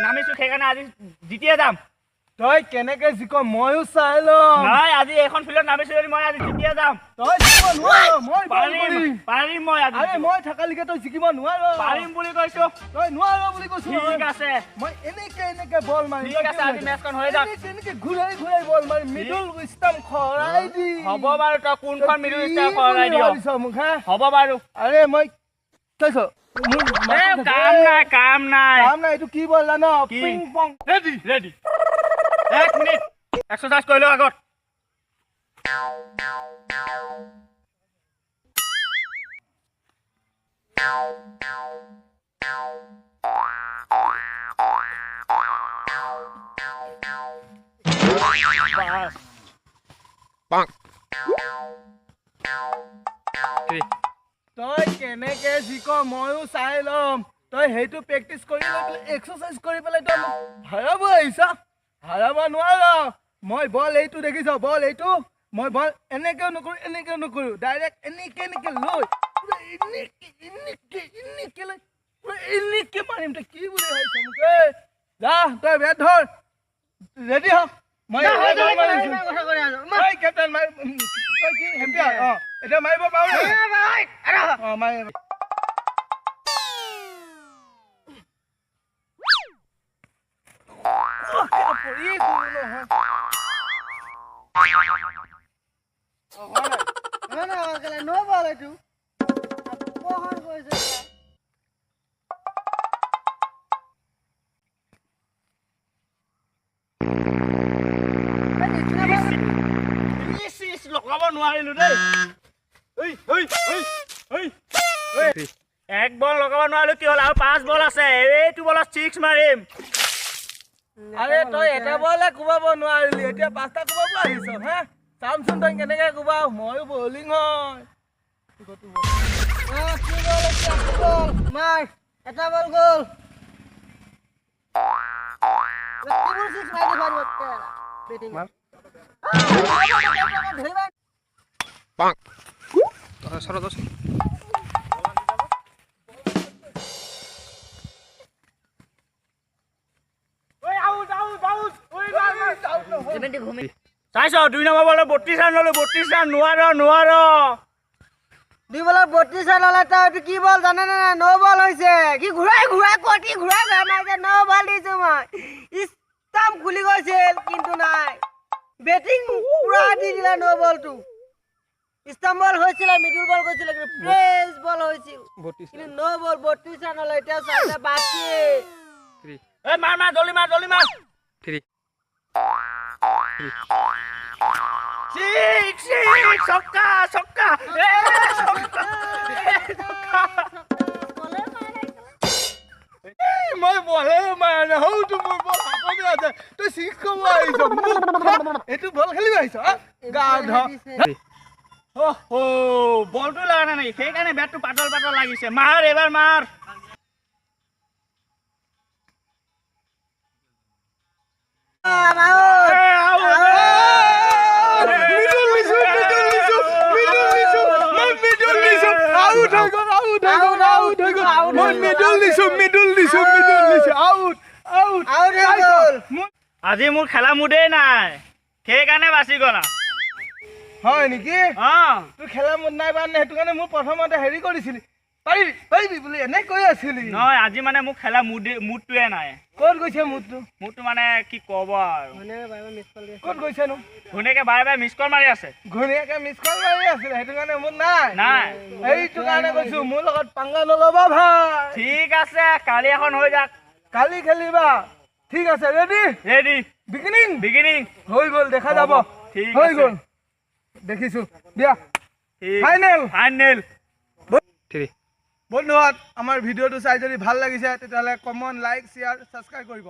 নামিছো সেইকাৰণে আজি জিতিয়ে যাম তই কেনেকে জিক ময়ো চাই লম নাই আজি এখন ফিল্ডত নামিছো যদি মই আজি জিতিয়ে যাম তই জিকিব নোৱাৰ মই পাৰিম মই আজি আৰে মই থাকালৈকে তই জিকিব নোৱাৰ পাৰিম বুলি কৈছো তই নোৱাৰ বুলি কৈছো ঠিক আছে মই এনেকে বল মাৰিম ঠিক আছে আজি মেচখন হৈ যাওক এনেকে ঘূৰাই বল মাৰি মিডল ষ্টাম্প খৰাই দি হ'ব বাৰু তই কোনখন মিডল ষ্টাম্প খৰাই দিয় হ'ব বাৰু আৰে মই চাইছ কাম নাই এইটো কি বল জান ping pong ready 1 minute exercise কৰি লও আগত তই কেনেকে জিক ময়ো চাই লম তই সেইটো প্ৰেক্টিচ কৰি লৈ পেলাই এক্সাৰসাইজ কৰি পেলাই তই হাৰাব আহিছা হাৰাব নোৱাৰ মই বল এইটো দেখিছ বল এইটো মই বল এনেকেও নকৰো ডাইৰেক্ট এনেকে লৈ এনেকে মাৰিম তই কি বুলি ভাবিছ মোকে যা তই বেট ধৰ ৰেডি হ মই কেপ্টেইন তই কি হেম্পিয়াৰ এতিয়া মাৰিব পাৰো মাৰিব no ball itu. Pohon kau saja. লগাব নোৱাৰিলো দেই এক বল লগাব নোৱাৰিলো কি হ'ল আৰু 5 বল আছে এইটো বলত 6 মাৰিম আৰে তই এটা বলে কোবাব নোৱাৰিলি এতিয়া 5টা কোবাব আহিছ হা চামচোন তই কেনেকে কোবাও ময়ো বলিং হয় Mai, eta ball goal. Lepas itu sih main baru betting. Bang. Sorot terus. ঐ আউট ঐ Sebentar ঘুমি চাইছ 2 নম্বৰ বলত 32 ৰান ললো 32 ৰান নোৱাৰ দুই বলৰ 32 ৰান হলে তই কি বল জানে না নো বল হৈছে কি ঘুৰাই কোটি ঘুৰাই মাৰিছে নো বল দিছো মই ষ্টাম্প খুলি গৈছিল কিন্তু নাই বেটিং পুৰা দি দিলা নো বলটো ষ্টাম্প বল হৈছিল মিডল বল গৈছিল কিন্তু প্লেস বল হৈছিল কিন্তু নো বল 32 ৰান হলে এতিয়া চাইছে বাকি এই মাৰ জলদি মাৰ 3 ছক্কা মই বলে মাৰা হৌটো মোৰ বল হাতত আছে তই সিক্স কব আহিছ এইটো বল খেলিব আহিছ গাধ ওহো বলটো লাগা নাই সেইকাৰণে ব্যাটটো পাতল লাগিছে মাৰ এবাৰ মাৰ আজি মোৰ খেলা মুদেই নাই সেইকাৰণে বাচি গলা হয় নেকি তোৰ খেলা মুড নাই বানে সেইটো কাৰণে মোৰ প্ৰথমতে হেৰি কৰিছিলি পাৰিবি বুলি এনে কৈ আছিলি নহয় আজি মানে মোক খেলা মুডটোৱে নাই ক'ত গৈছে মুডটো মানে কি ক'ব আৰু ক'ত গৈছেনো ঘুনীয়াকে বাৰে মিছ কল মাৰি আছে ঘুনীয়াকে মিছ কল মাৰি আছিল সেইটো কাৰণে মুড নাই এইটো কাৰণে কৈছো মোৰ লগত পাঙ্গা নলবা ভাই ঠিক আছে কালি এখন হৈ যাক কালি খেলিবা ঠিক আছে ৰেডি বিগিনিং হৈ গ'ল দেখা যাব হৈ গ'ল দেখিছো দিয়া ফাইনেল 3 বন্ধুহঁত আমাৰ ভিডিঅ'টো চাই যদি ভাল লাগিছে তেতিয়াহ'লে কমেণ্ট লাইক শ্বেয়াৰ সাবস্ক্ৰাইব কৰিব